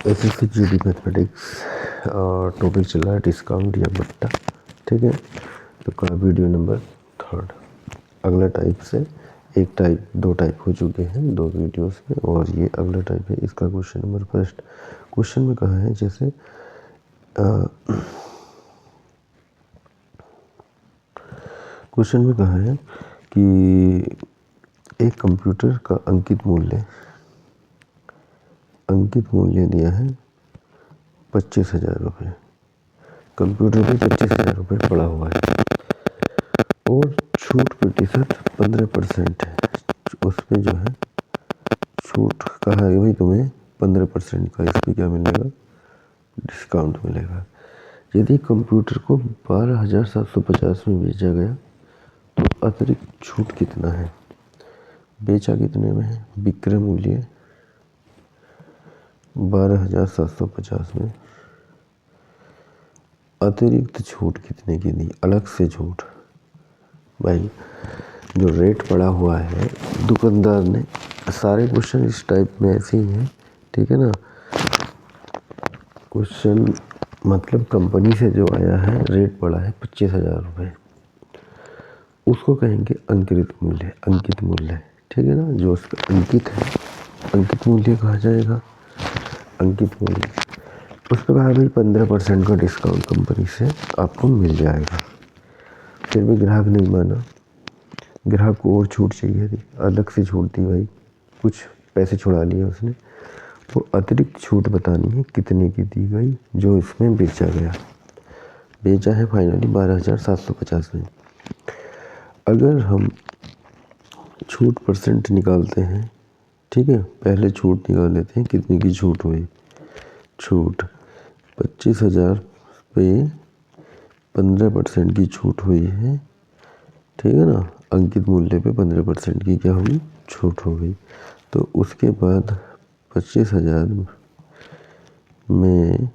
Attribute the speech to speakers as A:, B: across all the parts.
A: SSC GD mathematics topic चल रहा है डिस्काउंट या बट्टा। ठीक है, तो का वीडियो नंबर 3। अगला टाइप से दो टाइप हो चुके हैं दो वीडियोस में, और ये अगला टाइप है। इसका क्वेश्चन नंबर फर्स्ट क्वेश्चन में कहा है, जैसे क्वेश्चन में कहा है कि एक कंप्यूटर का अंकित मूल्य दिया है 25,000 रुपये। कंप्यूटर पे 25,000 रुपये पड़ा हुआ है और छूट प्रतिशत 15% है। उस पर जो है छूट कहा है भाई तुम्हें 15% का, इस पर क्या मिलेगा, डिस्काउंट मिलेगा। यदि कंप्यूटर को 12,750 में बेचा गया तो अतिरिक्त छूट कितना है। बेचा कितने में है, विक्रय मूल्य 12,750 में, अतिरिक्त छूट कितने की दी, अलग से छूट। भाई जो रेट पड़ा हुआ है दुकानदार ने, सारे क्वेश्चन इस टाइप में ऐसे ही हैं, ठीक है ना। क्वेश्चन मतलब कंपनी से जो आया है, रेट पड़ा है 25,000 रुपये, उसको कहेंगे अंकित मूल्य, ठीक है ना। जो उसका अंकित है, अंकित मूल्य कहा जाएगा, अंकित मूल्य। उसके बाद भाई 15% का डिस्काउंट कंपनी से आपको मिल जाएगा। फिर भी ग्राहक नहीं माना, ग्राहक को और छूट चाहिए थी, अलग से छूट दी भाई, कुछ पैसे छुड़ा लिए उसने। तो अतिरिक्त छूट बतानी है कितने की दी गई, जो इसमें बेचा है फाइनली 12,750 में। अगर हम छूट परसेंट निकालते हैं, ठीक है, पहले छूट निकाल लेते हैं, कितने की छूट हुई। छूट 25,000 पे 15% की छूट हुई है, ठीक है ना। अंकित मूल्य पे 15% की क्या हुई, छूट हो गई। तो उसके बाद 25,000 में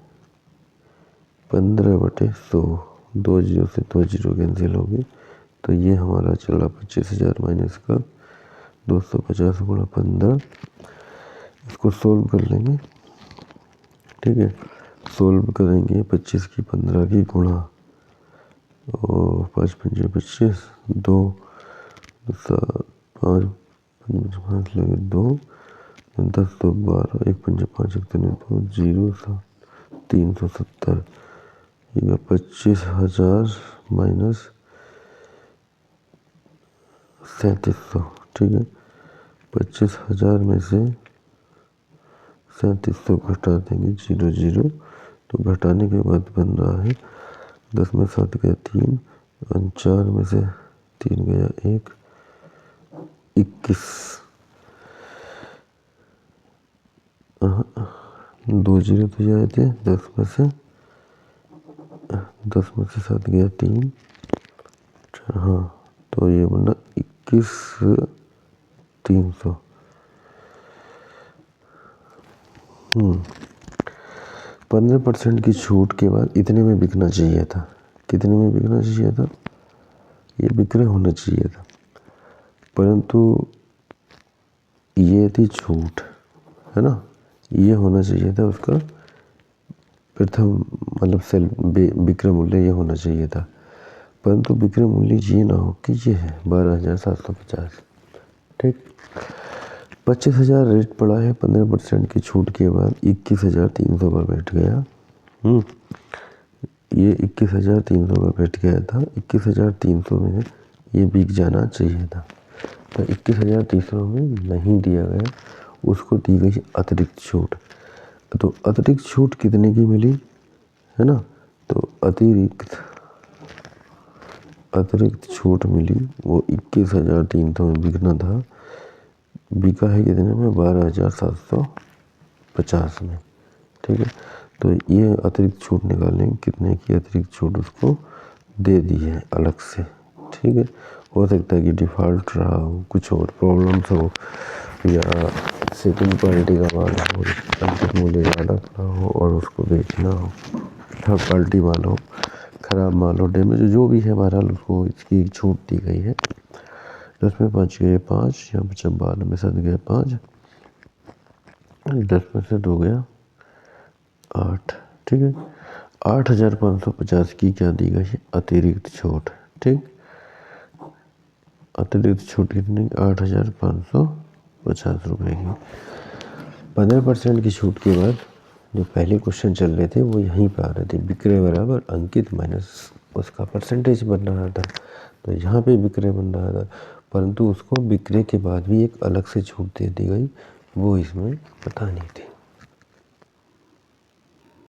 A: 15/100, 2 जीरो से 2 जीरो कैंसिल हो गई। तो ये हमारा चला 25,000 माइनस का 250 गुणा 15। इसको सोल्व कर लेंगे, ठीक है। सोल्व करेंगे 25 की 15 की गुणा, और 5 पंजे 25, 2 5 5 लगे 2, 10 2 12, 1 पंजे 5 1 2 0 370। ये 25,000 माइनस 3700, ठीक है। 25,000 में से 3700 घटा देंगे, 0 0। तो घटाने के बाद बन रहा है 10 में 7 गया 3, 4 में से 3 गया 1, 21। 2 जीरो तो जाए थे, 10 में से 7 गया 3, हाँ, तो ये बना 21,300। 15% की छूट के बाद इतने में बिकना चाहिए था। कितने में बिकना चाहिए था, ये विक्रय होना चाहिए था, परंतु ये थी छूट, है ना। ये होना चाहिए था उसका प्रथम, मतलब विक्रय मूल्य ये होना चाहिए था, परंतु विक्रय मूल्य ये ना हो कि ये है 12,750, ठीक। 25,000 रेट पड़ा है, 15% की छूट के बाद 21,300 का बैठ गया। ये 21,300 का बैठ गया था। 21,300 में ये बिक जाना चाहिए था, तो 21,300 में नहीं दिया गया, उसको दी गई अतिरिक्त छूट। तो अतिरिक्त छूट कितने की मिली, है ना। तो अतिरिक्त छूट मिली, वो 21,300 में बिकना था, बिका है कितने में, 12,750 में, ठीक है। तो ये अतिरिक्त छूट निकालेंगे, कितने की अतिरिक्त छूट उसको दे दी है अलग से, ठीक है। हो सकता है कि डिफ़ॉल्ट रहा हो, कुछ और प्रॉब्लम्स हो, या सेकंड क्वालिटी का माल हो, अंकित मूल्य ज़्यादा पड़ा हो और उसको बेचना हो, थर्ड क्वालिटी माल हो, ख़राब माल हो, डैमेज, जो भी है, बहरहाल उसको इसकी छूट दी गई है। 10 में 5 गए 5, यहाँ पर 12 में 7 गए 5, 10 में से 2 गया 8, ठीक है। 8,550 की क्या दी गई है? अतिरिक्त छूट, ठीक। अतिरिक्त छूट कितनी? 8,550 रुपये की। 15% की छूट के बाद जो पहले क्वेश्चन चल रहे थे वो यहीं पर आ रहे थे, विक्रय बराबर अंकित माइनस उसका परसेंटेज बन रहा था। तो यहाँ पे विक्रय बन रहा था, परंतु उसको विक्रय के बाद भी एक अलग से छूट दे दी गई, वो इसमें पता नहीं थी।